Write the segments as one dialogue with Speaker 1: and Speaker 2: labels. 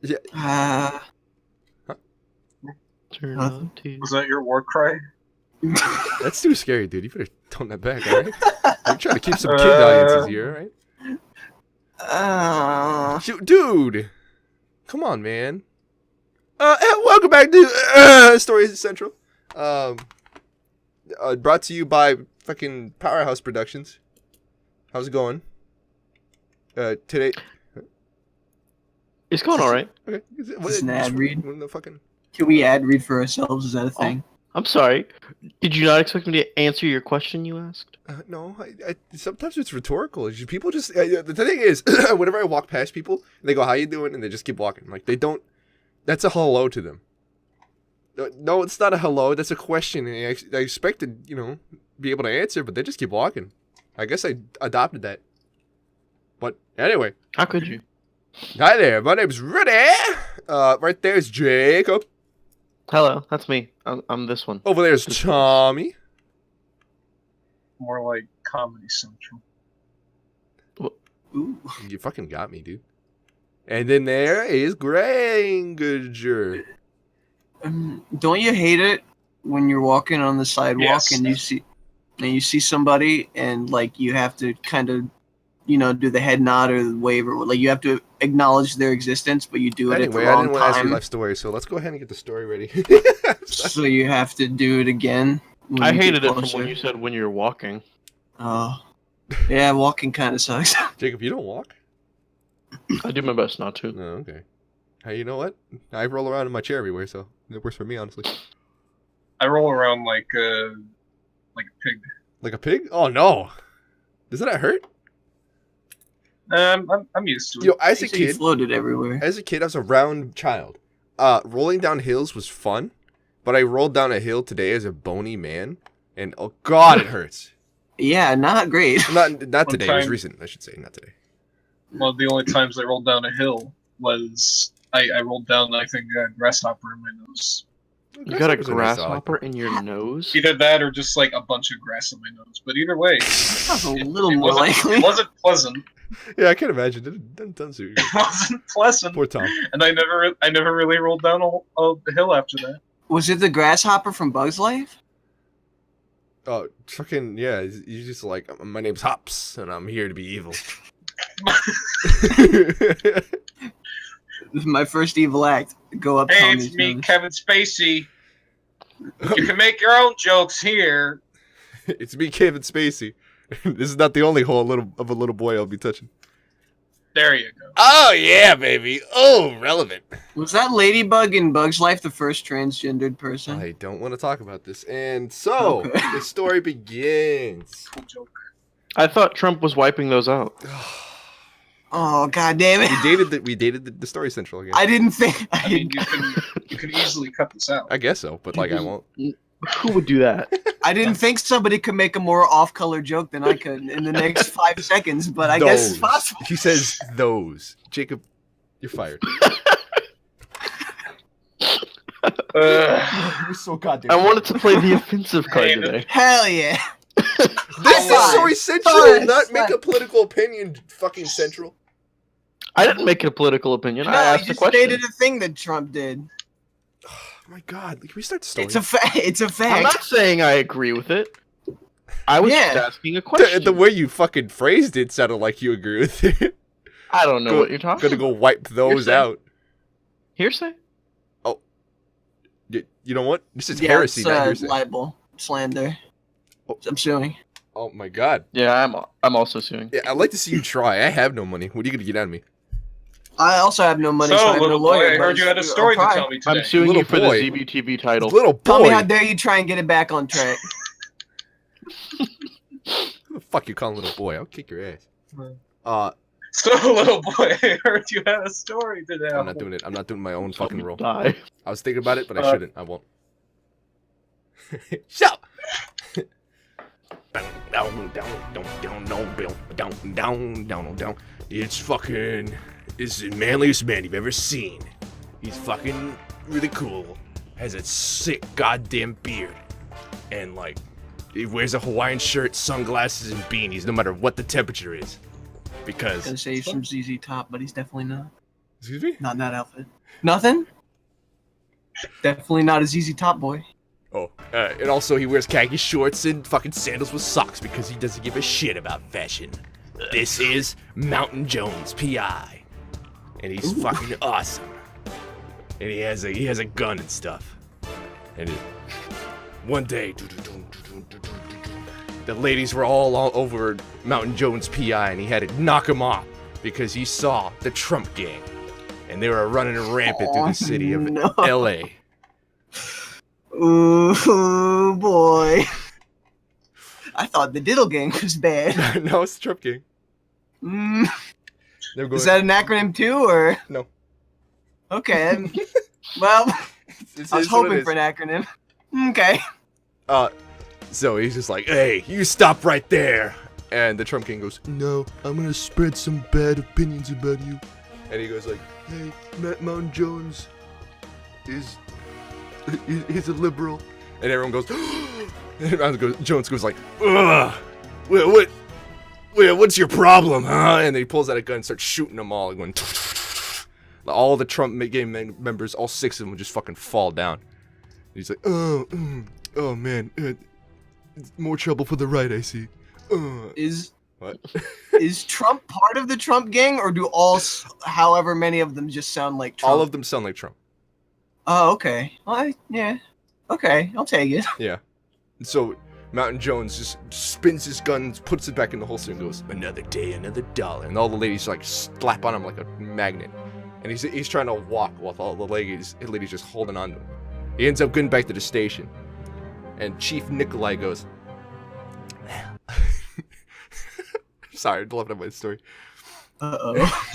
Speaker 1: Yeah.
Speaker 2: Turn on to...
Speaker 3: Was that your war cry?
Speaker 1: That's too scary, dude. You better tone that back, alright? I'm trying to keep some kid audiences here, alright? Shoot, dude! Come on, man. Welcome back to Story Central. Brought to you by fucking Powerhouse Productions. How's it going? Today...
Speaker 2: It's going alright.
Speaker 1: Okay.
Speaker 4: Is this an ad read?
Speaker 1: The fucking...
Speaker 4: Can we ad read for ourselves? Is that a thing?
Speaker 2: I'm sorry. Did you not expect me to answer your question you asked?
Speaker 1: No, I sometimes it's rhetorical. People just the thing is, whenever I walk past people, they go, "How you doing?" and they just keep walking. Like they don't. That's a hello to them. No, it's not a hello. That's a question. And I expect to be able to answer, but they just keep walking. I guess I adopted that. But anyway,
Speaker 2: how could you?
Speaker 1: Hi there. My name's Rudy. Right there's Jacob.
Speaker 2: Hello, that's me. I'm this one.
Speaker 1: Over there's Tommy.
Speaker 3: More like Comedy Central.
Speaker 4: Ooh.
Speaker 1: You fucking got me, dude. And then there is Granger.
Speaker 4: Don't you hate it when you're walking on the sidewalk and you see somebody and like you have to kind of do the head nod or the wave, or like you have to acknowledge their existence, but you do it at the wrong time.
Speaker 1: I didn't want to ask your life story, so let's go ahead and get the story ready.
Speaker 4: So you have to do it again.
Speaker 2: I hated it from when you said when you're walking.
Speaker 4: Oh, yeah, walking kind of sucks.
Speaker 1: Jacob, you don't walk?
Speaker 2: I do my best not to.
Speaker 1: Oh, okay. Hey, you know what? I roll around in my chair everywhere, so it works for me, honestly.
Speaker 3: I roll around like a pig.
Speaker 1: Like a pig? Oh no! Does that hurt?
Speaker 3: I'm used to it.
Speaker 1: As a kid,
Speaker 4: you floated everywhere.
Speaker 1: As a kid, I was a round child. Rolling down hills was fun, but I rolled down a hill today as a bony man, and oh god, it hurts.
Speaker 4: Yeah, not great.
Speaker 1: Not today. It was recent, I should say, not today.
Speaker 3: One of the only times I rolled down a hill was I rolled down, I think, a grasshopper in my nose.
Speaker 2: You got a grasshopper in your nose?
Speaker 3: Either that or just like a bunch of grass in my nose. But either way,
Speaker 4: that's a little more likely.
Speaker 3: It wasn't pleasant.
Speaker 1: Yeah, I can imagine. It doesn't suit you.
Speaker 3: It wasn't pleasant.
Speaker 1: Poor Tom.
Speaker 3: And I never really rolled down a hill after that.
Speaker 4: Was it the grasshopper from Bug's Life?
Speaker 1: Oh, fucking yeah! You just like, my name's Hops, and I'm here to be evil.
Speaker 4: This is my first evil act. Go up.
Speaker 3: Hey, it's me, Kevin Spacey. You can make your own jokes here.
Speaker 1: It's me, Kevin Spacey. This is not the only hole of a little boy I'll be touching.
Speaker 3: There you go.
Speaker 1: Oh yeah, baby. Oh, relevant.
Speaker 4: Was that Ladybug in Bug's Life the first transgendered person?
Speaker 1: I don't want to talk about this. And so the story begins.
Speaker 3: Cool joke.
Speaker 2: I thought Trump was wiping those out.
Speaker 4: Oh god damn it!
Speaker 1: We dated the Story Central again.
Speaker 4: I didn't think.
Speaker 3: I mean, you can easily cut this out.
Speaker 1: I guess so, but like I won't.
Speaker 2: Who would do that?
Speaker 4: I didn't think somebody could make a more off-color joke than I could in the next 5 seconds, but I guess it's possible.
Speaker 1: He says those. Jacob, you're fired.
Speaker 4: You're so goddamn.
Speaker 2: I wanted to play the offensive card today.
Speaker 4: Hell yeah!
Speaker 1: This is Story Central, not make a political opinion. Fucking Central.
Speaker 2: I didn't make it a political opinion.
Speaker 4: No,
Speaker 2: I asked
Speaker 4: you
Speaker 2: a question.
Speaker 4: stated a thing that Trump did.
Speaker 1: Oh my god! Can we start the story?
Speaker 4: It's a fact. It's a fact.
Speaker 2: I'm not saying I agree with it. I was just asking a question.
Speaker 1: The way you fucking phrased it sounded like you agree with it.
Speaker 2: I don't know what you're talking about.
Speaker 1: Gonna go wipe those out.
Speaker 2: Hearsay?
Speaker 1: Oh. You know what? This is heresy, not hearsay.
Speaker 4: Libel. Slander. Oh. I'm suing.
Speaker 1: Oh my god.
Speaker 2: Yeah, I'm also suing.
Speaker 1: Yeah, I'd like to see you try. I have no money. What are you gonna get out of me?
Speaker 4: I also have no money, so I have no lawyer.
Speaker 3: I heard you had a story to tell me today.
Speaker 2: I'm suing you for the ZBTV title.
Speaker 1: Little boy.
Speaker 4: Tell me how dare you try and get it back on track.
Speaker 1: Who the fuck you calling little boy? I'll kick your ass.
Speaker 3: So, little boy, I heard you had a story today.
Speaker 1: I'm not doing it. I'm not doing my own fucking role.
Speaker 2: Die.
Speaker 1: I was thinking about it, but I shouldn't. I won't. Shut up! It's the manliest man you've ever seen. He's fucking really cool. Has a sick goddamn beard. And like, he wears a Hawaiian shirt, sunglasses, and beanies no matter what the temperature is. Because...
Speaker 4: I was gonna say he's from ZZ Top, but he's definitely not.
Speaker 1: Excuse me?
Speaker 4: Not in that outfit. Nothing? Definitely not a ZZ Top boy.
Speaker 1: Oh, and also he wears khaki shorts and fucking sandals with socks because he doesn't give a shit about fashion. This is Mountain Jones, PI. And he's fucking awesome. And he has a gun and stuff. And one day, the ladies were all over Mountain Jones, PI, and he had to knock them off because he saw the Trump gang. And they were running rampant through the city of LA.
Speaker 4: Ooh, boy. I thought the Diddle Gang was bad.
Speaker 1: No, it's the Trump gang.
Speaker 4: Is that an acronym too, or?
Speaker 1: No.
Speaker 4: Okay. Well, I was hoping for an acronym. Okay.
Speaker 1: So he's just like, hey, you stop right there. And the Trump gang goes, no, I'm gonna spread some bad opinions about you. And he goes like, hey, Mountain Jones he's a liberal. And everyone goes, and Mountain Jones goes like, ugh, what's your problem, huh? And then he pulls out a gun and starts shooting them all. Going, all the Trump gang members, all 6 of them, just fucking fall down. And he's like, oh man, more trouble for the right, I see. What?
Speaker 4: Is Trump part of the Trump gang, or do however many of them just sound like Trump?
Speaker 1: All of them sound like Trump.
Speaker 4: Oh, okay. Well, yeah. Okay, I'll take it.
Speaker 1: Yeah. So Mountain Jones just spins his gun, puts it back in the holster, and goes, another day, another dollar. And all the ladies like slap on him like a magnet. And he's trying to walk while all the ladies just holding on to him. He ends up getting back to the station. And Chief Nikolai goes, well. Sorry, I'm laughing at my story.
Speaker 4: Uh-oh.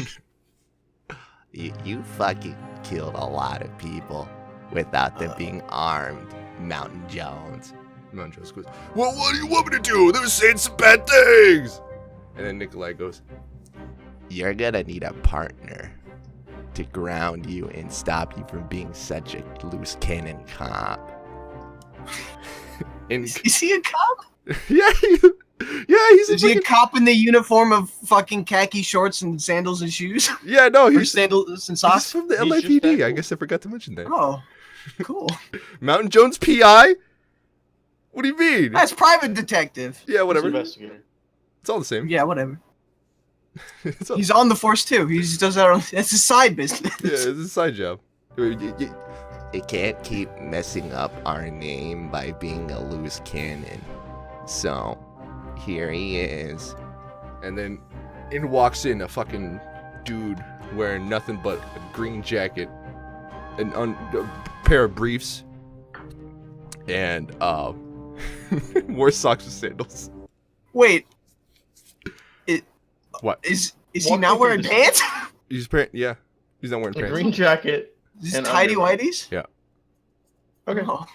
Speaker 5: You fucking killed a lot of people without them being armed, Mountain Jones.
Speaker 1: Mountain Jones goes, well, what do you want me to do? They're saying some bad things. And then Nikolai goes,
Speaker 5: you're gonna need a partner to ground you and stop you from being such a loose cannon cop.
Speaker 1: and
Speaker 4: Is he a cop?
Speaker 1: yeah,
Speaker 4: Is he a cop in the uniform of fucking khaki shorts and sandals and shoes?
Speaker 1: Yeah, no,
Speaker 4: he's sandals and socks.
Speaker 1: He's from the LAPD. I guess I forgot to mention that.
Speaker 4: Oh, cool.
Speaker 1: Mountain Jones PI? What do you mean?
Speaker 4: That's private detective.
Speaker 1: Yeah, whatever.
Speaker 2: Investigator.
Speaker 1: It's all the same.
Speaker 4: Yeah, whatever. He's on the force too. He just does that on. That's his side business.
Speaker 1: Yeah, it's a side job.
Speaker 5: You can't keep messing up our name by being a loose cannon. So, here he is.
Speaker 1: And then in walks in a fucking dude wearing nothing but a green jacket, a pair of briefs, and wore socks with sandals.
Speaker 4: Wait.
Speaker 1: What?
Speaker 4: Is he not wearing pants?
Speaker 1: He's not wearing
Speaker 2: A
Speaker 1: pants.
Speaker 2: green jacket.
Speaker 4: Is
Speaker 2: and
Speaker 4: tidy
Speaker 2: underwear.
Speaker 4: whities?
Speaker 1: Yeah.
Speaker 2: Okay.
Speaker 4: Oh,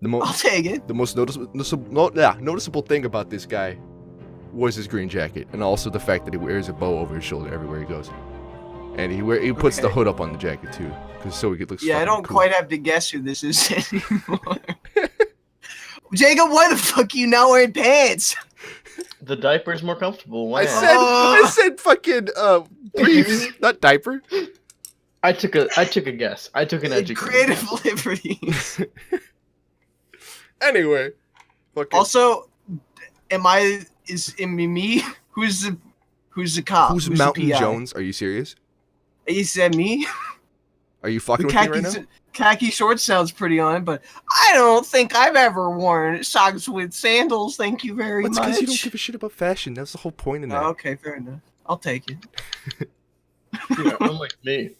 Speaker 1: The
Speaker 4: I'll take it.
Speaker 1: The most noticeable thing about this guy was his green jacket, and also the fact that he wears a bow over his shoulder everywhere he goes, and he puts the hood up on the jacket too, so he looks.
Speaker 4: Yeah, I don't
Speaker 1: cool.
Speaker 4: quite have to guess who this is anymore. Jacob, why the fuck are you not wearing pants?
Speaker 2: The diaper's more comfortable. Why?
Speaker 1: I said fucking briefs, not diaper.
Speaker 2: I took a guess. I took an educated
Speaker 4: Creative liberties.
Speaker 1: Anyway, fucking.
Speaker 4: Also, is it me? Who's the cop?
Speaker 1: Who's
Speaker 4: the
Speaker 1: Mountain
Speaker 4: PI?
Speaker 1: Jones? Are you serious?
Speaker 4: You said me?
Speaker 1: Are you fucking with me right now?
Speaker 4: Khaki shorts sounds pretty on, but I don't think I've ever worn socks with sandals. Thank you very
Speaker 1: That's
Speaker 4: much.
Speaker 1: because you don't give a shit about fashion. That's the whole point in that.
Speaker 4: Oh, okay, fair enough. I'll take it.
Speaker 2: Yeah, unlike me.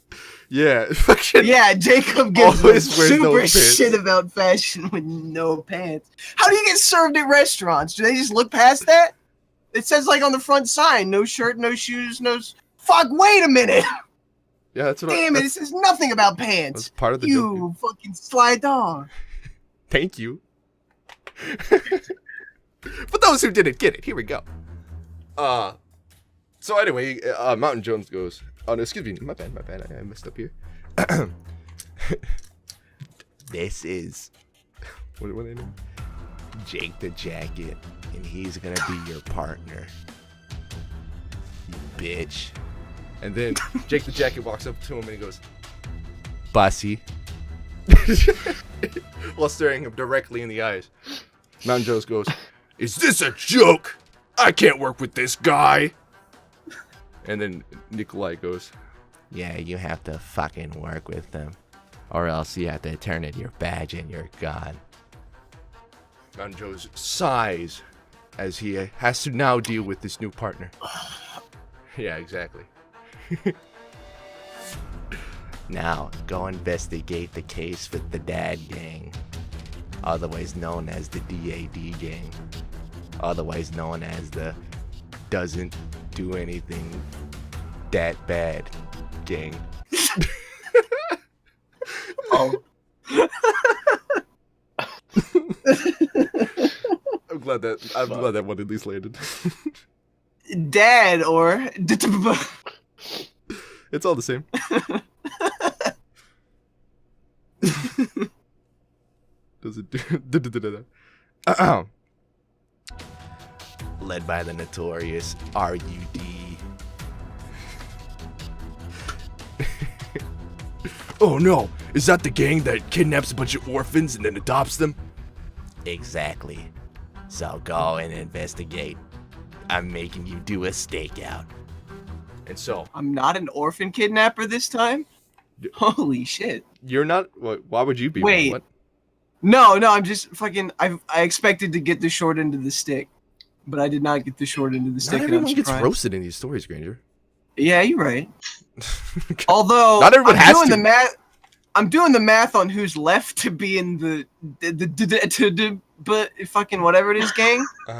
Speaker 1: Yeah, fucking.
Speaker 4: Yeah, Jacob gives
Speaker 1: Always wears
Speaker 4: super
Speaker 1: no pants.
Speaker 4: shit about fashion with no pants. How do you get served at restaurants? Do they just look past that? It says like on the front sign, no shirt, no shoes, no. Fuck! Wait a minute.
Speaker 1: Yeah, that's what.
Speaker 4: Damn it! It says nothing about pants.
Speaker 1: That's part of the joke.
Speaker 4: You fucking sly dog.
Speaker 1: Thank you. For those who didn't get it, here we go. So anyway, Mountain Jones goes. Oh no, excuse me, my bad. I messed up here.
Speaker 5: This is
Speaker 1: What are they name?
Speaker 5: Jake the Jacket, and he's gonna be your partner. You bitch.
Speaker 1: And then Jake the Jacket walks up to him and he goes, "Bossy," while staring him directly in the eyes. Mountain Joe goes, "Is this a joke? I can't work with this guy." And then Nikolai goes,
Speaker 5: Yeah, you have to fucking work with them. Or else you have to turn in your badge and you're gone.
Speaker 1: Mountain Joe sighs as he has to now deal with this new partner. Yeah, exactly.
Speaker 5: Now, go investigate the case with the Dad Gang. Otherwise known as the DAD Gang. Otherwise known as the Doesn't Do Anything That Bad Gang.
Speaker 3: Oh,
Speaker 1: I'm glad that one at least landed.
Speaker 4: Dad or
Speaker 1: It's all the same. Does it do?
Speaker 5: Led by the notorious RUD.
Speaker 1: Oh no! Is that the gang that kidnaps a bunch of orphans and then adopts them?
Speaker 5: Exactly. So go and investigate. I'm making you do a stakeout.
Speaker 1: And so
Speaker 4: I'm not an orphan kidnapper this time? Holy shit.
Speaker 1: you're not. Why would you be?
Speaker 4: Wait.
Speaker 1: What?
Speaker 4: No, I'm just fucking. I expected to get the short end of the stick, but I did not get the short end of the stick.
Speaker 1: Not
Speaker 4: and I'm
Speaker 1: everyone gets
Speaker 4: surprised.
Speaker 1: roasted in these stories, Granger.
Speaker 4: Yeah, you're right. Although
Speaker 1: Not everyone
Speaker 4: I'm
Speaker 1: has
Speaker 4: doing
Speaker 1: to.
Speaker 4: the math. I'm doing the math on who's left to be in the but fucking whatever it is gang,
Speaker 1: Uh-huh.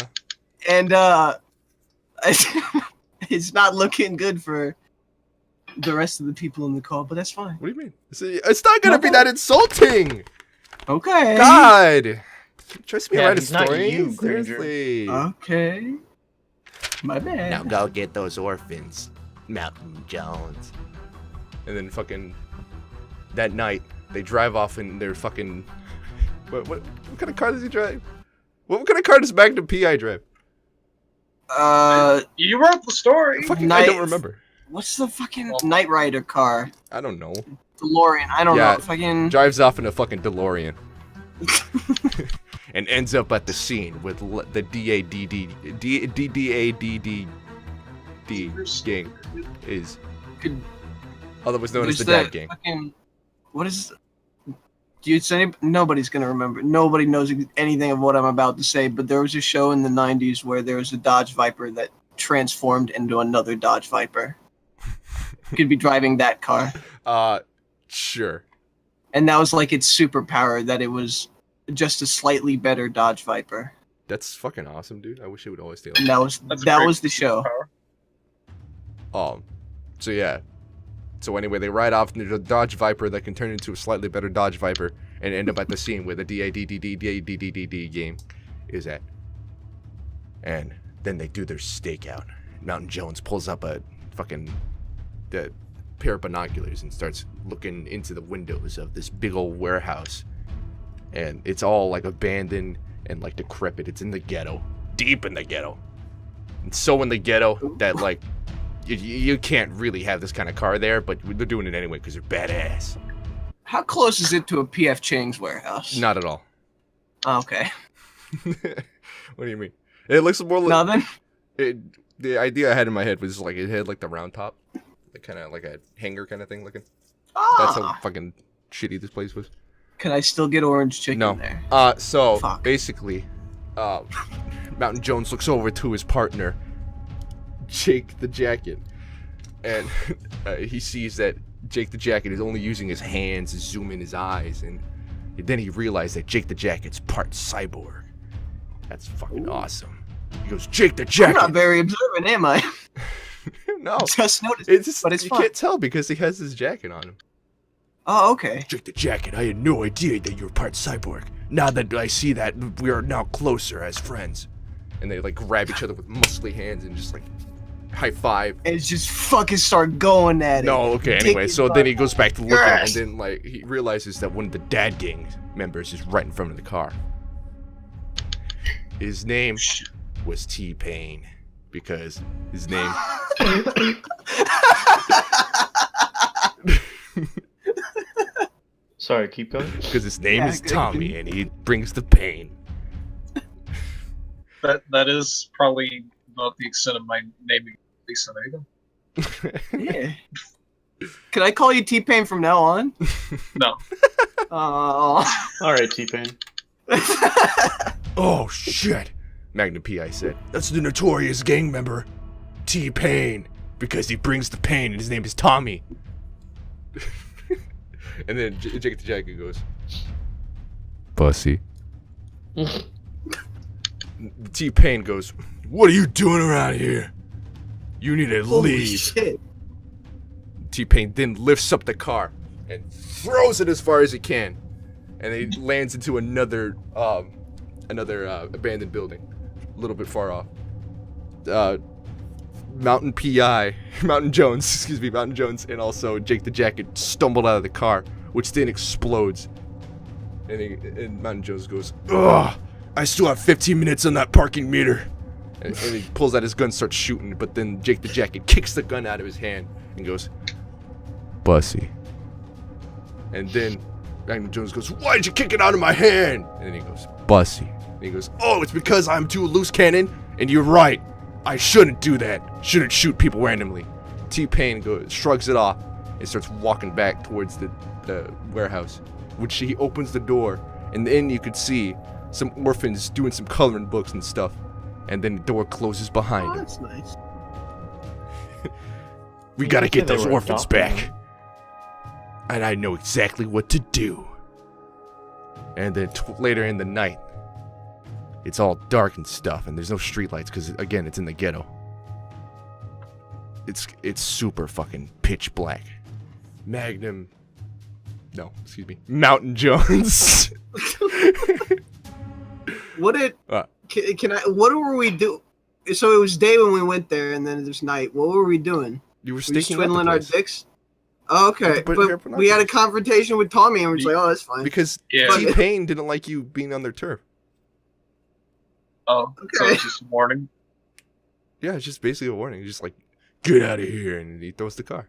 Speaker 4: and it's not looking good for the rest of the people in the call. But that's fine.
Speaker 1: What do you mean? It's not gonna be that insulting.
Speaker 4: Okay.
Speaker 1: God, trust me,
Speaker 2: Yeah,
Speaker 1: write a
Speaker 2: he's not
Speaker 1: story.
Speaker 2: you, Granger.
Speaker 1: Seriously.
Speaker 4: Okay. My bad.
Speaker 5: Now go get those orphans, Mountain Jones.
Speaker 1: And then fucking that night they drive off in their fucking. What kind of car does he drive? What kind of car does Magnum PI drive?
Speaker 3: you wrote the story.
Speaker 1: Fucking, I don't remember.
Speaker 4: What's the fucking Knight Rider car?
Speaker 1: I don't know.
Speaker 4: DeLorean. I don't
Speaker 1: Yeah.
Speaker 4: know. Fucking.
Speaker 1: Drives off in a fucking DeLorean. And ends up at the scene with the DADD gang is
Speaker 4: Could-
Speaker 1: otherwise known as the
Speaker 4: There's
Speaker 1: Dad Gang.
Speaker 4: Fucking, what is? Do you say nobody's gonna remember? Nobody knows anything of what I'm about to say. But there was a show in the '90s where there was a Dodge Viper that transformed into another Dodge Viper. Could be driving that car,
Speaker 1: Sure.
Speaker 4: and that was like its superpower, that it was just a slightly better Dodge Viper.
Speaker 1: That's fucking awesome, dude. I wish it would always stay
Speaker 4: And
Speaker 1: like
Speaker 3: That's a
Speaker 4: that
Speaker 3: great
Speaker 4: was the show.
Speaker 3: superpower.
Speaker 1: So yeah. So anyway, they ride off in the Dodge Viper that can turn into a slightly better Dodge Viper and end up at the scene where the DADD game is at. And then they do their stakeout. Mountain Jones pulls up a fucking the pair of binoculars and starts looking into the windows of this big old warehouse. And it's all like abandoned and like decrepit. It's in the ghetto, deep in the ghetto. And so in the ghetto that like you can't really have this kind of car there, but they're doing it anyway because they're badass.
Speaker 4: How close is it to a PF Chang's warehouse?
Speaker 1: Not at all.
Speaker 4: Oh, okay.
Speaker 1: What do you mean? It looks more like
Speaker 4: Nothing.
Speaker 1: the idea I had in my head was like it had like the round top, like kind of like a hangar kind of thing looking. That's how fucking shitty this place was.
Speaker 4: Can I still get orange chicken
Speaker 1: No.
Speaker 4: there?
Speaker 1: So
Speaker 4: Fuck.
Speaker 1: basically, Mountain Jones looks over to his partner, Jake the Jacket, and he sees that Jake the Jacket is only using his hands to zoom in his eyes, and then he realized that Jake the Jacket's part cyborg. That's fucking awesome. He goes, Jake the
Speaker 4: I'm
Speaker 1: Jacket.
Speaker 4: not very observant, am I?
Speaker 1: No,
Speaker 4: Just noticed.
Speaker 1: it's just,
Speaker 4: but it's
Speaker 1: you
Speaker 4: fun.
Speaker 1: can't tell because he has his jacket on him.
Speaker 4: Oh, okay.
Speaker 1: Jake the Jacket, I had no idea that you were part cyborg. Now that I see that, we are now closer as friends. And they like grab each other with muscly hands and just like high five.
Speaker 4: And it's just fucking start going at it.
Speaker 1: No, okay, anyway,
Speaker 4: Dick
Speaker 1: so
Speaker 4: is
Speaker 1: then he goes back to looking,
Speaker 4: Yes.
Speaker 1: and then like he realizes that one of the Dad Gang members is right in front of the car. His name was T-Pain, because his name
Speaker 2: Sorry, keep going.
Speaker 5: Because his name is
Speaker 4: good.
Speaker 5: Tommy, and he brings the pain.
Speaker 3: That is probably about the extent of my naming Lisa Vega.
Speaker 4: Yeah. Can I call you T-Pain from now on?
Speaker 3: No.
Speaker 4: Oh.
Speaker 2: All right, T-Pain.
Speaker 5: Oh, shit. Magnum P.I. said, that's the notorious gang member, T-Pain, because he brings the pain, and his name is Tommy. And then Jake the Jacket goes, Bussy. T-Pain goes, what are you doing around here? You need to
Speaker 4: Holy
Speaker 5: leave.
Speaker 4: shit.
Speaker 5: T-Pain then lifts up the car and throws it as far as he can, and it lands into another abandoned building, a little bit far off. Mountain Jones, and also Jake the Jacket stumbled out of the car, which then explodes. And Mountain Jones goes, ugh, I still have 15 minutes on that parking meter. And he pulls out his gun, starts shooting, but then Jake the Jacket kicks the gun out of his hand and goes, Bussy. And then Magnum Jones goes, why'd you kick it out of my hand? And then he goes, Bussy. And he goes, oh, it's because I'm too loose cannon, and you're right. I shouldn't do that. Shouldn't shoot people randomly. T-Pain shrugs it off and starts walking back towards the warehouse, which he opens the door, and then you could see some orphans doing some coloring books and stuff, and then the door closes behind
Speaker 4: Oh,
Speaker 5: him.
Speaker 4: that's nice.
Speaker 5: We gotta get
Speaker 2: They
Speaker 5: those
Speaker 2: were
Speaker 5: orphans
Speaker 2: adopting
Speaker 5: back.
Speaker 2: them.
Speaker 5: And I know exactly what to do. And then later in the night, it's all dark and stuff, and there's no streetlights because, again, it's in the ghetto. It's super fucking pitch black. Mountain Jones.
Speaker 4: What did what were we do? So it was day when we went there, and then there's night. What were we doing?
Speaker 5: You were
Speaker 4: We
Speaker 5: staking
Speaker 4: twiddling our dicks. Oh, okay,
Speaker 5: But
Speaker 4: but we had a confrontation with Tommy, and we're just like, "Oh, that's fine."
Speaker 5: because
Speaker 3: Yeah.
Speaker 5: T-Pain didn't like you being on their turf.
Speaker 3: Oh, so
Speaker 4: Okay.
Speaker 3: it's just a warning.
Speaker 5: Yeah, it's just basically a warning. He's just like, get out of here, and he throws the car.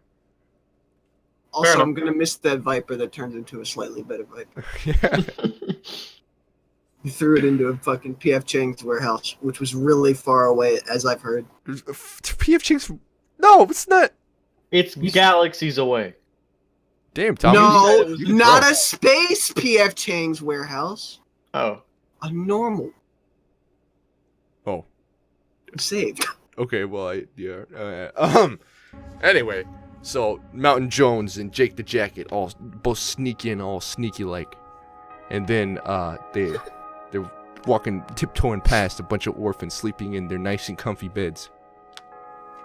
Speaker 4: Also,
Speaker 3: Fair
Speaker 4: I'm gonna miss that Viper that turns into a slightly better Viper.
Speaker 5: Yeah.
Speaker 4: He threw it into a fucking PF Chang's warehouse, which was really far away, as I've heard.
Speaker 5: PF Chang's. No, it's not.
Speaker 2: It's galaxies away.
Speaker 5: Damn, Tommy.
Speaker 4: No,
Speaker 5: you can
Speaker 4: not
Speaker 5: throw.
Speaker 4: a space PF Chang's warehouse.
Speaker 2: Oh.
Speaker 4: A normal.
Speaker 5: Oh.
Speaker 4: I'm saved.
Speaker 5: Okay, well, anyway, so Mountain Jones and Jake the Jacket both sneak in, all sneaky like, and then they're walking, tiptoeing past a bunch of orphans sleeping in their nice and comfy beds.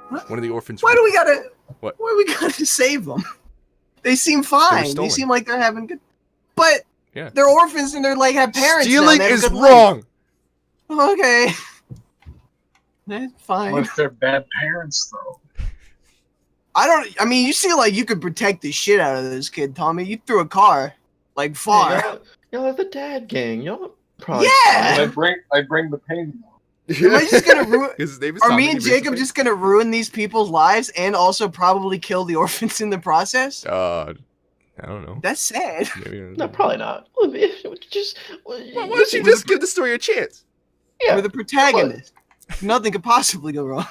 Speaker 4: What?
Speaker 5: One of the orphans.
Speaker 4: Why do we gotta?
Speaker 5: What?
Speaker 4: Why do we gotta save them? They seem fine. They
Speaker 5: stolen.
Speaker 4: seem like they're having good. But
Speaker 5: Yeah.
Speaker 4: they're orphans and they're like have parents. now,
Speaker 5: Stealing
Speaker 4: they have a
Speaker 5: is
Speaker 4: good life.
Speaker 5: wrong.
Speaker 4: Okay. That's fine.
Speaker 3: What if they're bad parents, though?
Speaker 4: I mean, you seem like you could protect the shit out of this kid, Tommy. You threw a car, like far.
Speaker 2: Y'all have the dad gang. Y'all probably.
Speaker 4: Yeah!
Speaker 3: I bring the pain.
Speaker 4: Am I just gonna ruin?
Speaker 5: His name is
Speaker 4: Are
Speaker 5: Tommy,
Speaker 4: me and
Speaker 5: he brings
Speaker 4: Jacob
Speaker 5: the
Speaker 4: just gonna ruin these people's lives and also probably kill the orphans in the process?
Speaker 5: pain. I don't know.
Speaker 4: That's sad.
Speaker 5: Maybe,
Speaker 2: No, probably not. Just.
Speaker 5: Why don't you just give the story a chance?
Speaker 4: We're the protagonist. Nothing could possibly go wrong.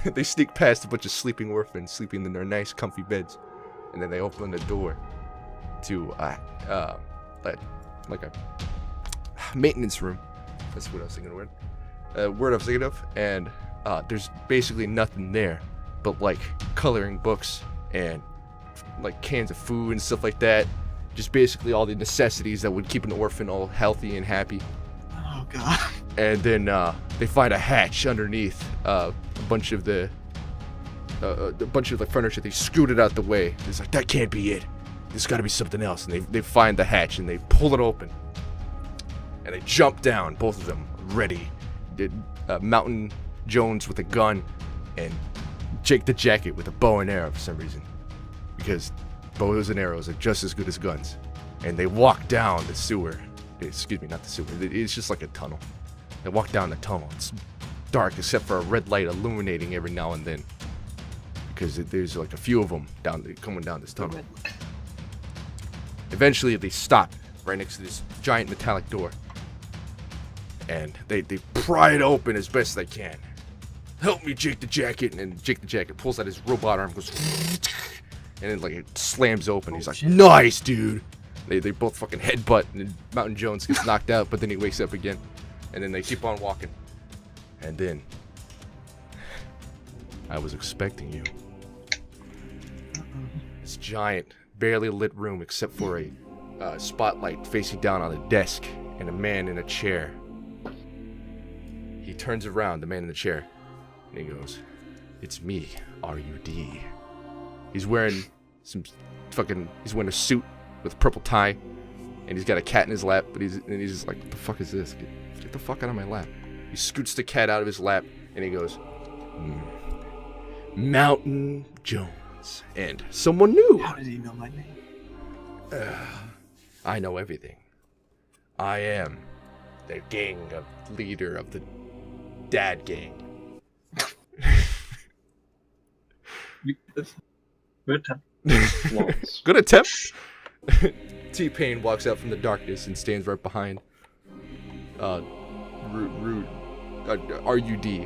Speaker 5: They sneak past a bunch of sleeping orphans, sleeping in their nice, comfy beds, and then they open the door to like a maintenance room. That's what I was thinking of. Word I was thinking of, and there's basically nothing there, but like coloring books and like cans of food and stuff like that. Just basically all the necessities that would keep an orphan all healthy and happy.
Speaker 4: Oh god.
Speaker 5: And then they find a hatch underneath a bunch of the furniture. They scoot it out the way. It's like, that can't be it. There's got to be something else. And they find the hatch and they pull it open. And they jump down, both of them, ready. Mountain Jones with a gun and Jake the Jacket with a bow and arrow for some reason. Because bows and arrows are just as good as guns. And they walk down the sewer. Excuse me, not the sewer. It's just like a tunnel. They walk down the tunnel. It's
Speaker 1: dark except for a red light illuminating every now and then. Because there's like a few of them coming down this tunnel. Eventually they stop right next to this giant metallic door. And they pry it open as best they can. Help me, Jake the Jacket. And then Jake the Jacket pulls out his robot arm, goes, and then like it slams open. He's like, nice, dude. They both fucking headbutt, and Mountain Jones gets knocked out, but then he wakes up again. And then they keep on walking. And then I was expecting you. This giant, barely lit room except for a spotlight facing down on a desk and a man in a chair. He turns around, the man in the chair, and he goes, it's me, R.U.D. He's wearing he's wearing a suit with a purple tie, and he's got a cat in his lap, but he's just like, what the fuck is this? Get the fuck out of my lap. He scoots the cat out of his lap, and he goes, Mountain Jones. And someone new.
Speaker 4: How did he know my name?
Speaker 1: I know everything. I am the leader of the dad gang.
Speaker 3: Good time.
Speaker 1: Good attempt. T-Pain walks out from the darkness and stands right behind R.U.D.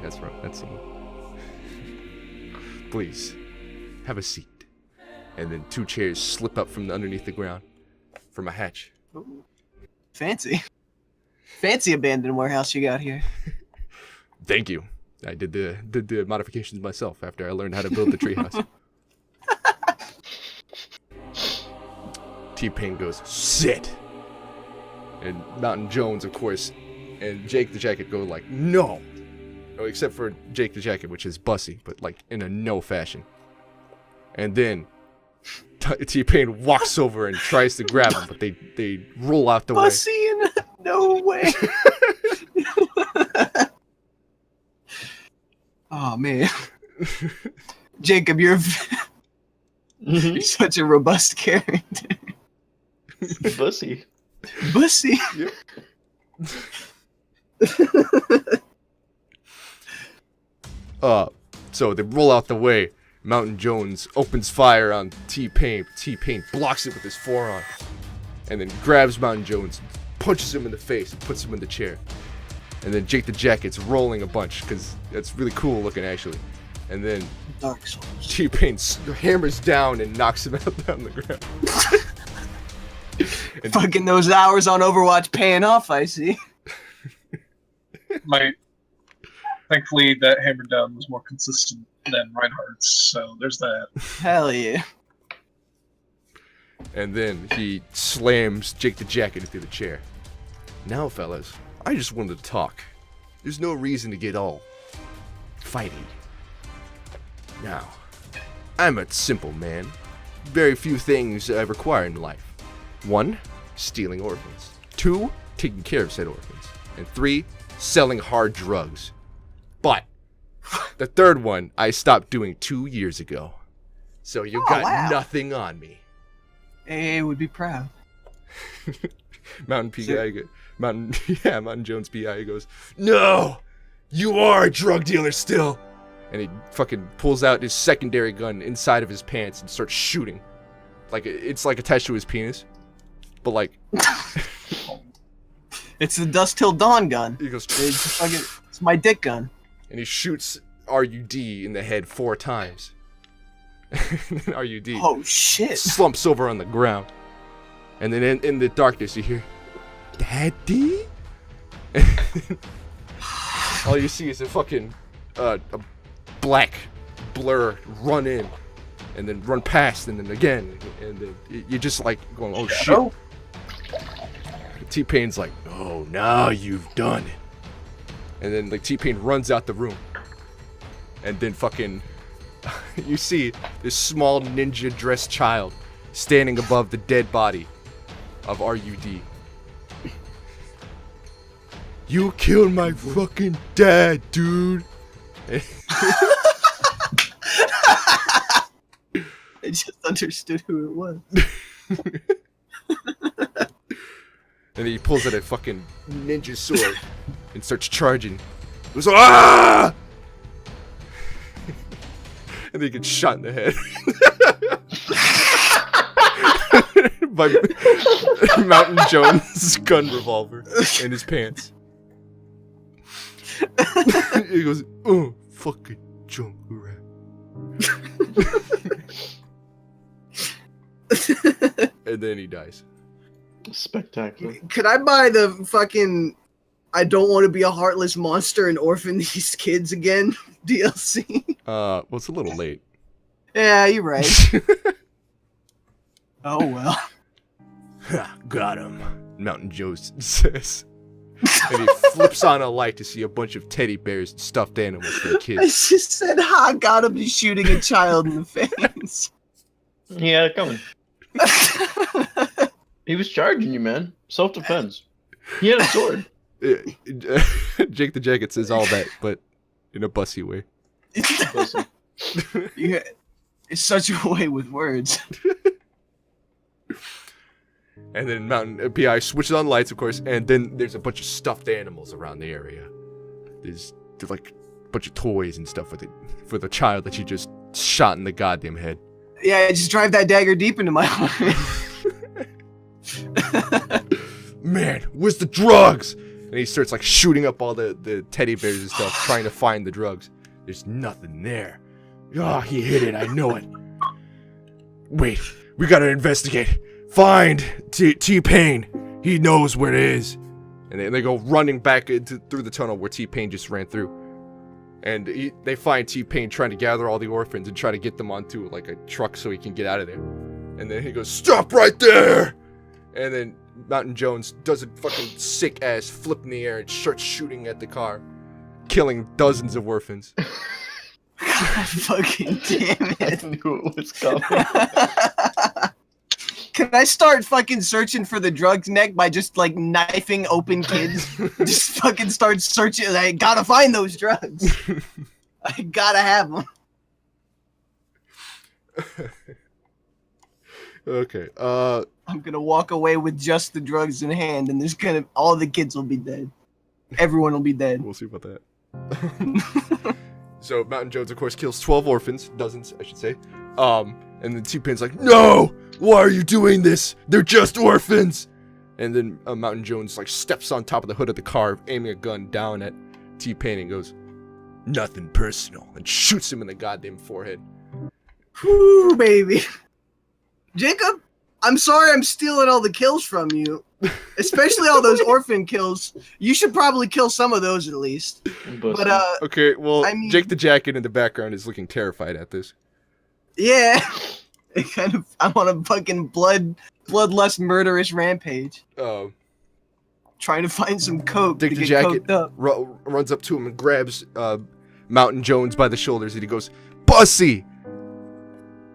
Speaker 1: That's right. That's the one. Please, have a seat. And then 2 chairs slip up from underneath the ground from a hatch.
Speaker 4: Ooh. Fancy. Fancy abandoned warehouse you got here.
Speaker 1: Thank you. I did the modifications myself after I learned how to build the treehouse. T-Pain goes, sit. And Mountain Jones, of course, and Jake the Jacket go like, no. Oh, except for Jake the Jacket, which is Bussy, but like in a no fashion. And then T-Pain walks over and tries to grab him, but they roll out the way.
Speaker 4: Bussy in a no way. Oh man, Jacob, you're such a robust character.
Speaker 2: Bussy.
Speaker 4: Bussy.
Speaker 1: Yep. So they roll out the way. Mountain Jones opens fire on T-Pain. T-Pain blocks it with his forearm, and then grabs Mountain Jones, punches him in the face, and puts him in the chair. And then Jake the Jacket's rolling a bunch because that's really cool looking actually. And then
Speaker 4: Dark Souls.
Speaker 1: T-Pain hammers down and knocks him out down the ground. And
Speaker 4: Fucking those hours on Overwatch paying off, I see.
Speaker 3: Thankfully, that hammer down was more consistent than Reinhardt's, so there's that.
Speaker 4: Hell yeah.
Speaker 1: And then he slams Jake the Jacket into the chair. Now, fellas, I just wanted to talk. There's no reason to get all fighty. Now, I'm a simple man. Very few things I require in life. 1, stealing orphans. 2, taking care of said orphans. And 3, selling hard drugs. But the third one I stopped doing 2 years ago. So you got nothing on me.
Speaker 4: AA would be proud.
Speaker 1: Mountain Jones PI goes, no, you are a drug dealer still. And he fucking pulls out his secondary gun inside of his pants and starts shooting. Like it's like attached to his penis. But like
Speaker 4: it's the Dust Till Dawn gun.
Speaker 1: He goes,
Speaker 4: it's my dick gun.
Speaker 1: And he shoots R.U.D. in the head 4 times. And then R.U.D.
Speaker 4: Oh shit.
Speaker 1: slumps over on the ground. And then in the darkness you hear, Daddy? All you see is a fucking a black blur run in, and then run past, and then again, and then you're just like going, oh shit. T-Pain's like, oh, now you've done it. And then like T-Pain runs out the room, and then fucking you see this small ninja dressed child standing above the dead body of R.U.D. You killed my fucking dad, dude.
Speaker 4: I just understood who it was.
Speaker 1: And he pulls out a fucking ninja sword and starts charging. He goes, ah! And then he gets shot in the head. By Mountain Jones' gun revolver in his pants. He goes, oh, fucking jungle rat. And then he dies.
Speaker 2: Spectacular.
Speaker 4: Could I buy the fucking I don't want to be a heartless monster and orphan these kids again DLC?
Speaker 1: Well, it's a little late.
Speaker 4: Yeah, you're right. Oh well.
Speaker 1: Got him, Mountain Jones says. And he flips on a light to see a bunch of teddy bears and stuffed animals for the
Speaker 4: I
Speaker 1: kids.
Speaker 4: just said, "Ha, got him shooting a child in the face."
Speaker 2: He had it coming. He was charging you, man. Self-defense. He had a sword.
Speaker 1: Jake the Jacket says all that, but in a bussy way.
Speaker 2: Listen.
Speaker 4: Yeah, it's such a way with words.
Speaker 1: And then Mountain PI switches on lights, of course, and then there's a bunch of stuffed animals around the area. There's like a bunch of toys and stuff with it for the child that you just shot in the goddamn head.
Speaker 4: Yeah, just drive that dagger deep into my heart.
Speaker 1: Man, where's the drugs? And he starts like shooting up all the teddy bears and stuff, trying to find the drugs. There's nothing there. Oh, he hid it. I know it. Wait, we gotta investigate. Find T-Pain. He knows where it is. And then they go running back through the tunnel where T-Pain just ran through. And they find T-Pain trying to gather all the orphans and try to get them onto like a truck so he can get out of there. And then he goes, "Stop right there!" And then Mountain Jones does a fucking sick ass flip in the air and starts shooting at the car, killing dozens of orphans.
Speaker 4: God fucking damn it.
Speaker 2: I knew it was coming.
Speaker 4: Can I start fucking searching for the drugs neck by just like knifing open kids? Just fucking start searching. I gotta find those drugs. I gotta have them.
Speaker 1: Okay.
Speaker 4: I'm gonna walk away with just the drugs in hand, and all the kids will be dead. Everyone will be dead.
Speaker 1: We'll see about that. So Mountain Jones, of course, kills 12 orphans, dozens, I should say. And then T-Pain's like, "No! Why are you doing this? They're just orphans!" And then Mountain Jones like steps on top of the hood of the car, aiming a gun down at T-Pain and goes, "Nothing personal," and shoots him in the goddamn forehead.
Speaker 4: Whoo, baby. Jacob, I'm sorry I'm stealing all the kills from you. Especially all those orphan kills. You should probably kill some of those at least. But
Speaker 1: Okay, well,
Speaker 4: I mean-
Speaker 1: Jake the Jacket in the background is looking terrified at this.
Speaker 4: yeah. I'm on a fucking bloodlust murderous rampage. Trying to find some coke
Speaker 1: Dick
Speaker 4: to
Speaker 1: the
Speaker 4: get
Speaker 1: Jacket
Speaker 4: coked up.
Speaker 1: runs up to him and grabs Mountain Jones by the shoulders, and he goes, "Bussy!"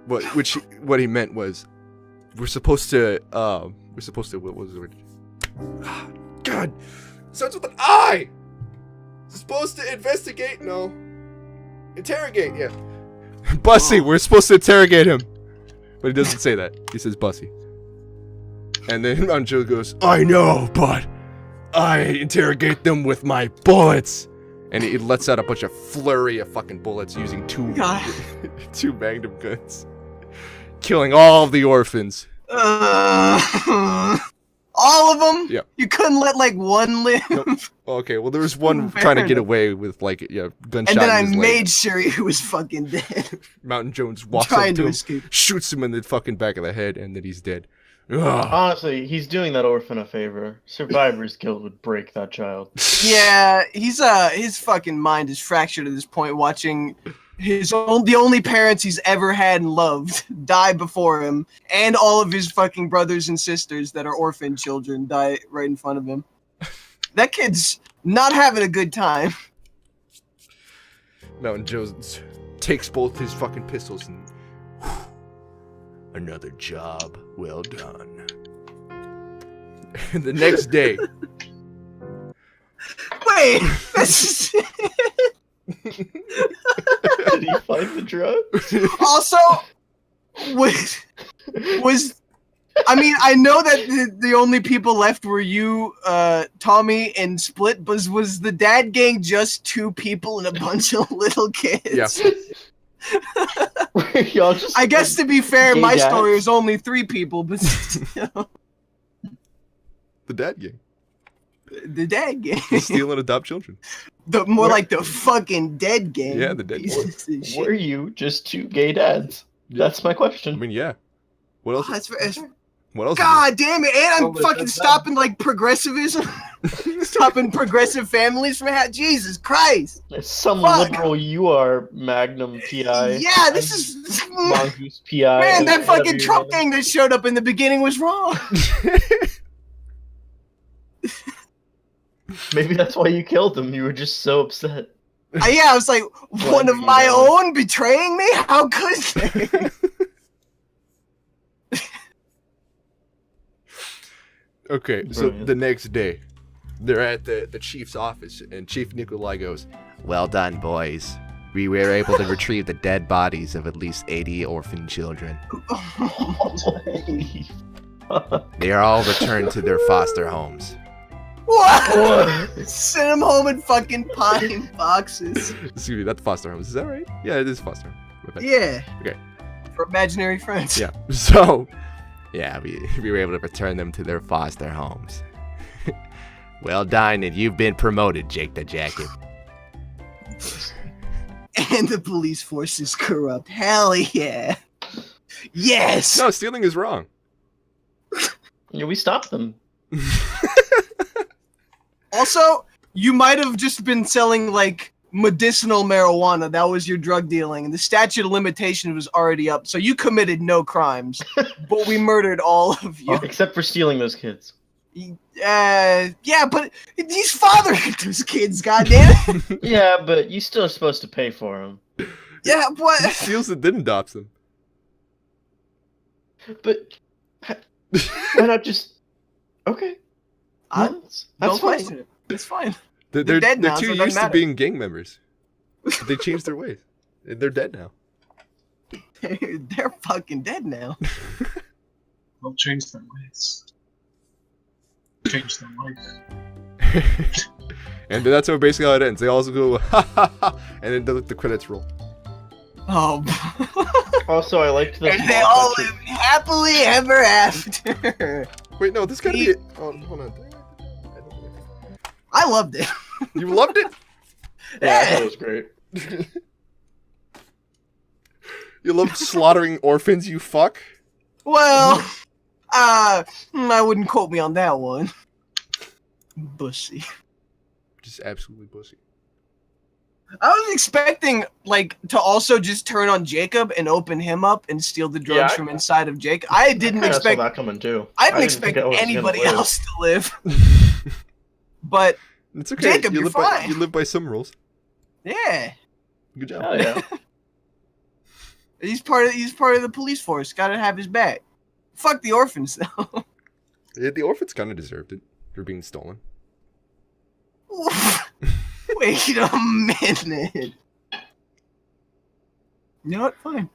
Speaker 1: What he meant was, we're supposed to, what was the word? God! Starts with an I! Supposed to investigate? No. Interrogate, yeah. Bussy, we're supposed to interrogate him. But he doesn't say that. He says Bussy. And then Mountain Joe goes, "I know, but I interrogate them with my bullets." And he lets out a bunch of flurry of fucking bullets using two Magnum guns. Killing all of the orphans.
Speaker 4: All of them?
Speaker 1: Yeah.
Speaker 4: You couldn't let like one live?
Speaker 1: Nope. Okay, well there was one trying to get away with like gunshot
Speaker 4: And then I
Speaker 1: in his
Speaker 4: made
Speaker 1: leg.
Speaker 4: sure he was fucking dead.
Speaker 1: Mountain Jones walks
Speaker 4: Trying
Speaker 1: up
Speaker 4: to
Speaker 1: to him,
Speaker 4: escape.
Speaker 1: shoots him in the fucking back of the head, and then he's dead. Ugh.
Speaker 2: Honestly, he's doing that orphan a favor. Survivor's Guild would break that child.
Speaker 4: Yeah, his fucking mind is fractured at this point, watching the only parents he's ever had and loved die before him, and all of his fucking brothers and sisters that are orphan children die right in front of him. That kid's not having a good time.
Speaker 1: Mountain Jones takes both his fucking pistols and another job well done. And the next day,
Speaker 4: Wait, that's
Speaker 2: Did he find the drugs?
Speaker 4: also was I mean, I know that the only people left were you, Tommy, and Split, but was the dad gang just 2 people and a bunch of little kids?
Speaker 1: Yeah.
Speaker 2: Y'all just
Speaker 4: I guess to be fair,
Speaker 2: gay
Speaker 4: my
Speaker 2: dads?
Speaker 4: story was only 3 people, but still,
Speaker 1: The dad gang.
Speaker 4: the dad gang.
Speaker 1: Steal and adopt children.
Speaker 4: More like the fucking dead gang.
Speaker 1: Yeah, the dead gang.
Speaker 4: Pieces of shit.
Speaker 2: were you just 2 gay dads?
Speaker 1: Yeah.
Speaker 2: That's my
Speaker 1: I
Speaker 2: question.
Speaker 1: mean, yeah. What else?
Speaker 4: Oh, that's
Speaker 1: What else?
Speaker 4: God damn it! And I'm
Speaker 3: Oh, but
Speaker 4: fucking
Speaker 3: that's
Speaker 4: stopping like progressivism, stopping progressive families from Jesus Christ.
Speaker 2: Some
Speaker 4: Fuck.
Speaker 2: liberal you are, Magnum PI.
Speaker 4: Yeah, this is
Speaker 2: Mongoose PI.
Speaker 4: man. That
Speaker 2: whatever
Speaker 4: fucking
Speaker 2: your
Speaker 4: Trump
Speaker 2: name
Speaker 4: gang that showed up in the beginning was wrong.
Speaker 2: is. Maybe that's why you killed him. You were just so upset.
Speaker 4: Yeah, I was like, one of
Speaker 2: you
Speaker 4: my
Speaker 2: know.
Speaker 4: own betraying me? How could they?
Speaker 1: Okay, so
Speaker 2: Brilliant.
Speaker 1: the next day, they're at the chief's office, and Chief Nikolai goes,
Speaker 5: Well done, boys. We were able to retrieve the dead bodies of at least 80 orphan children. They are all returned to their foster homes.
Speaker 4: What? Send them home in fucking pine boxes.
Speaker 1: excuse me, that's foster homes. Is that right? Yeah, it is foster home. My bad.
Speaker 4: Yeah.
Speaker 1: Okay.
Speaker 4: For imaginary friends.
Speaker 1: Yeah. So,
Speaker 5: Yeah, we were able to return them to their foster homes. Well done, and you've been promoted, Jake the Jacket.
Speaker 4: And the police force is corrupt. Hell yeah. Yes.
Speaker 1: no, stealing is wrong.
Speaker 2: Yeah, we stopped them.
Speaker 4: Also, you might have just been selling like medicinal marijuana. That was your drug dealing. And the statute of limitation was already up. So you committed no crimes. But we murdered all of you.
Speaker 2: Except for stealing those kids.
Speaker 4: Yeah, but he's fathering those kids, goddammit.
Speaker 2: Yeah, but you still are supposed to pay for them.
Speaker 4: Yeah,
Speaker 1: He
Speaker 4: what?
Speaker 1: steals and then adopts them.
Speaker 2: But why not just... Okay.
Speaker 4: I-
Speaker 2: No, that's
Speaker 4: Don't
Speaker 2: fine.
Speaker 4: question it. It's fine.
Speaker 1: They're
Speaker 4: They're dead
Speaker 1: they're
Speaker 4: now,
Speaker 1: too
Speaker 4: so it doesn't
Speaker 1: used to
Speaker 4: matter.
Speaker 1: being gang members. They changed their ways. They're dead now.
Speaker 4: They're fucking dead now.
Speaker 3: They'll change their ways. Change their life.
Speaker 1: And that's how basically how it ends. They also go, ha ha ha, and then the credits roll.
Speaker 4: Oh.
Speaker 2: Also, I liked the...
Speaker 4: And they all live happily ever after.
Speaker 1: Wait, no, this gotta be it. Oh, hold on.
Speaker 4: I loved it.
Speaker 1: You loved it?
Speaker 2: Yeah, I thought it was great.
Speaker 1: You loved slaughtering orphans, you fuck?
Speaker 4: Well, I wouldn't quote me on that one. Bussy.
Speaker 1: Just absolutely pussy.
Speaker 4: I was expecting, like, to also just turn on Jacob and open him up and steal the drugs
Speaker 2: Yeah,
Speaker 4: from inside of Jacob. I didn't
Speaker 2: I saw
Speaker 4: expect.
Speaker 2: that coming too.
Speaker 4: I didn't
Speaker 2: think
Speaker 4: expect
Speaker 2: I was gonna
Speaker 4: anybody
Speaker 2: live.
Speaker 4: else to live. But
Speaker 1: It's okay.
Speaker 4: Jacob,
Speaker 1: you
Speaker 4: you're
Speaker 1: live by
Speaker 4: fine.
Speaker 1: you live by some rules.
Speaker 4: yeah,
Speaker 1: Good job.
Speaker 2: Hell yeah.
Speaker 4: he's part of the police force. Got to have his back. Fuck the orphans though.
Speaker 1: Yeah, the orphans kind of deserved it for being stolen.
Speaker 4: Wait a minute. You know what? Fine.